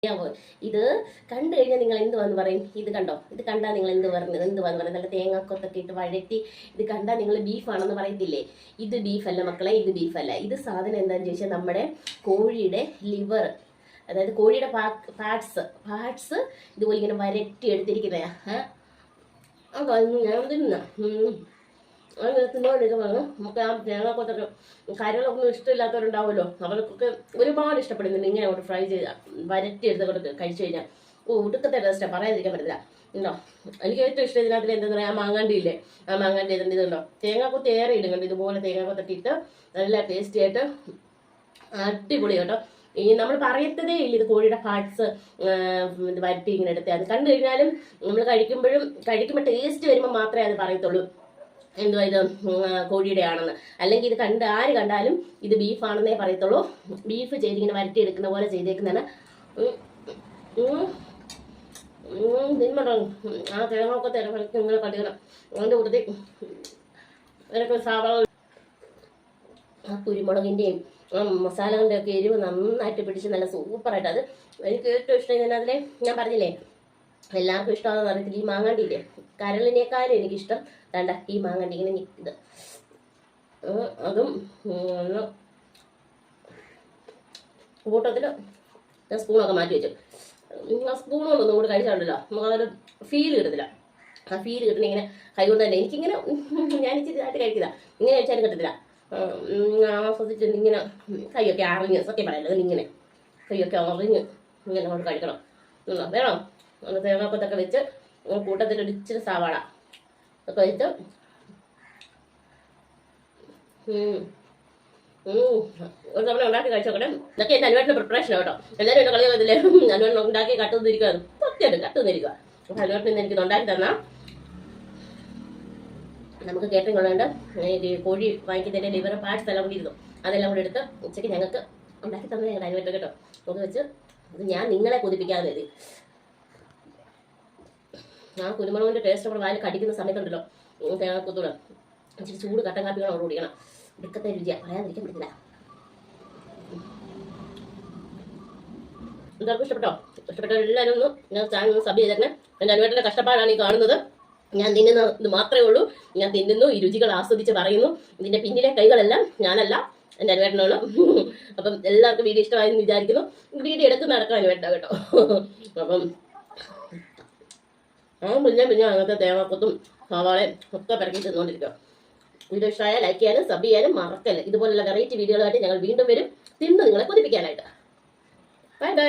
ഇത് കണ്ടു കഴിഞ്ഞാൽ നിങ്ങൾ എന്തുവാന്ന് പറയും? ഇത് കണ്ടോ, ഇത് കണ്ടാൽ നിങ്ങൾ എന്തുവാന്ന് പറയും? നല്ല തേങ്ങാക്കൊത്തൊക്കെ ഇട്ട് വഴറ്റി ഇത് കണ്ടാൽ നിങ്ങൾ ബീഫാണെന്ന് പറയത്തില്ലേ? ഇത് ബീഫല്ല മക്കളെ, ഇത് ബീഫല്ല. ഇത് സാധനം എന്താണെന്ന് ചോദിച്ചാൽ നമ്മുടെ കോഴിയുടെ ലിവർ, അതായത് കോഴിയുടെ പാർട്സ് ഇതുപോലെ ഇങ്ങനെ വരട്ടി എടുത്തിരിക്കുന്നതാ. ഞാൻ തിന്ന അങ്ങനെ തിന്നോണ്ടിരിക്കുമ്പോൾ നമുക്ക് ആ തേങ്ങാക്കൊത്തൊക്കെ കരളൊന്നും ഇഷ്ടമില്ലാത്തവരുണ്ടാവുമല്ലോ, അവർക്കൊക്കെ ഒരുപാട് ഇഷ്ടപ്പെടുന്നുണ്ട് ഇങ്ങനെ അങ്ങോട്ട് ഫ്രൈ ചെയ്ത് വരട്ടി എടുത്ത് കഴിച്ചു കഴിഞ്ഞാൽ ഒടുക്കത്തെ ടേസ്റ്റാണ്, പറയാതിരിക്കാൻ പറ്റില്ല. ഉണ്ടോ, എനിക്ക് ഏറ്റവും ഇഷ്ടം ഇതിനകത്തിൽ എന്താ പറയുക, ആ മാങ്ങാണ്ടി ഇല്ലേ, ആ മാങ്ങാണ്ടി ഇതിൻ്റെ ഇതുണ്ടോ, തേങ്ങാക്കൊത്ത് ഏറെ ഇടുന്നുണ്ട്. ഇതുപോലെ തേങ്ങാക്കൊത്തൊക്കെ ഇട്ട് നല്ല ടേസ്റ്റി ആയിട്ട് അടിപൊളി കേട്ടോ. ഈ നമ്മൾ പറയത്തതേ ഇല്ല ഇത് കോഴിയുടെ പാർട്സ് വരട്ടി ഇങ്ങനെ എടുത്തേ. അത് കണ്ടു കഴിഞ്ഞാലും നമ്മൾ കഴിക്കുമ്പോൾ ടേസ്റ്റ് വരുമ്പോൾ മാത്രമേ അത് പറയത്തുള്ളൂ എന്തുവാ ഇത് കോഴിയുടെ ആണെന്ന്. അല്ലെങ്കിൽ ഇത് ആര് കണ്ടാലും ഇത് ബീഫാണെന്നേ പറയത്തുള്ളൂ. ബീഫ് ചെയ്തിങ്ങനെ വരട്ടി എടുക്കുന്ന പോലെ ചെയ്തേക്കുന്നതാണ്. തിന്മട്ടോ, ആ തേങ്ങൊക്കെ തിരക്ക് ഇങ്ങനെ കടിക്കണം. അതിൻ്റെ കൂട്ടത്തിൽ അതിനൊക്കെ സവാള, ആ കുരുമുളകിൻ്റെയും ആ മസാലകളുടെ ഒക്കെ എരിവ് നന്നായിട്ട് പിടിച്ച് നല്ല സൂപ്പറായിട്ട്. അത് എനിക്ക് ഏറ്റവും ഇഷ്ടം ഇതിനകത്തിലെ ഞാൻ പറഞ്ഞില്ലേ, എല്ലാവർക്കും ഇഷ്ടമാണെന്ന് അറിയത്തില്ല, ഈ മാങ്ങാണ്ടിയില്ലേ, കരളിനേക്കാളും എനിക്കിഷ്ടം വേണ്ട ഈ മാങ്ങാണ്ടി ഇങ്ങനെ ഇത്. അതും കൂട്ടത്തിൽ ഞാൻ സ്പൂണൊക്കെ മാറ്റി വെച്ചു. ആ സ്പൂണുകൊണ്ടൊന്നും കൂടെ കഴിച്ചാണ്ടല്ലോ നമുക്കതൊരു ഫീൽ കിട്ടത്തില്ല. ആ ഫീൽ കിട്ടണ ഇങ്ങനെ കൈകൊണ്ട് തന്നെ എനിക്കിങ്ങനെ ഞാൻ ഇച്ചിരി ഇതായിട്ട് കഴിക്കില്ല, ഇങ്ങനെ കഴിച്ചാലും കിട്ടത്തില്ല. ആസ്വദിച്ച് ഇങ്ങനെ കൈയൊക്കെ അറിഞ്ഞ് സത്യം പറയല്ലോ, ഇങ്ങനെ കൈയൊക്കെ അറിഞ്ഞ് ഇങ്ങനെ അങ്ങോട്ട് കഴിക്കണം. വേണം തേങ്ങാക്കൊത്തൊക്കെ വെച്ച് കൂട്ടത്തിൽ ഒരു ഇച്ചിരി സവാള ഒക്കെ വെച്ച് ഒരു തവണ ഉണ്ടാക്കി കഴിച്ചോക്കട്ടെ. ഇതൊക്കെ എൻ്റെ അനുവേട്ടൻ്റെ പ്രിപ്പറേഷൻ കേട്ടോ. എല്ലാവരും എൻ്റെ കളിയൊക്കെ അനുവേട്ടൻ ഉണ്ടാക്കി കട്ടുന്നിരിക്കുക, സത്യമായിട്ട് കട്ടുന്നിരിക്കുക. അപ്പോൾ അനുവേട്ടൻ എനിക്ക് ഉണ്ടാക്കി തന്നാൽ നമുക്ക് കേട്ടറിങ് ഉള്ളതുകൊണ്ട് കോഴി വാങ്ങിക്കുന്നതിൻ്റെ ലിവർ പാർട്സ് എല്ലാം കൂടി ഇരുന്നു, അതെല്ലാം കൂടി എടുത്ത് ഉച്ചയ്ക്ക് ഞങ്ങൾക്ക് ഉണ്ടാക്കി തന്നെ ഞങ്ങളുടെ അനുവേട്ടൻ കേട്ടോ. അത് വെച്ച് ഞാൻ നിങ്ങളെ കൊതിപ്പിക്കാതെ മതി. ആ കുരുമുളകിൻ്റെ ടേസ്റ്റ് നമ്മൾ വായിൽ കടിക്കുന്ന സമയത്തുണ്ടല്ലോ, തേങ്ങാക്കൊത്തൂടെ ഇച്ചിരി ചൂട് കട്ടൻ കാപ്പികൾ അവിടെ കുടിക്കണം. ഇടുക്കത്തെ രുചിയാണ്, പറയാതിരിക്കാൻ പറ്റില്ല. എല്ലാവർക്കും ഇഷ്ടപ്പെട്ടോ? ഇഷ്ടപ്പെട്ട എല്ലാവരും ഒന്ന് ഞാൻ ചാനൽ സബ് ചെയ്തേക്കണേ. എൻ്റെ അനുവേട്ടൻ്റെ കഷ്ടപ്പാടാണ് ഈ കാണുന്നത്. ഞാൻ തിന്നുന്ന ഇത് മാത്രമേ ഉള്ളൂ, ഞാൻ തിന്നുന്നു, ഈ രുചികൾ ആസ്വദിച്ച് പറയുന്നു. ഇതിൻ്റെ പിന്നിലെ കൈകളെല്ലാം ഞാനല്ല, എൻ്റെ അനുവേട്ടനാണ്. അപ്പം എല്ലാവർക്കും വീഡിയോ ഇഷ്ടമായെന്ന് വിചാരിക്കുന്നു. വീഡിയോ എടുത്ത് നടക്കാൻ അനുവേട്ട കേട്ടോ. അപ്പം പിന്നെ അങ്ങനത്തെ തേങ്ങാക്കൊത്തും സവാളയും ഒക്കെ പിറക്കി തിന്നുകൊണ്ടിരിക്കുക. വീഡിയോ ഇഷ്ടമായാൽ ലൈക്ക് ചെയ്യാനും സബ് ചെയ്യാനും മറക്കല്ല. ഇതുപോലുള്ള വെറൈറ്റി വീഡിയോകളായിട്ട് ഞങ്ങൾ വീണ്ടും വരും, തിന്ന് നിങ്ങളെ കൊതിപ്പിക്കാനായിട്ട്. Bye bye.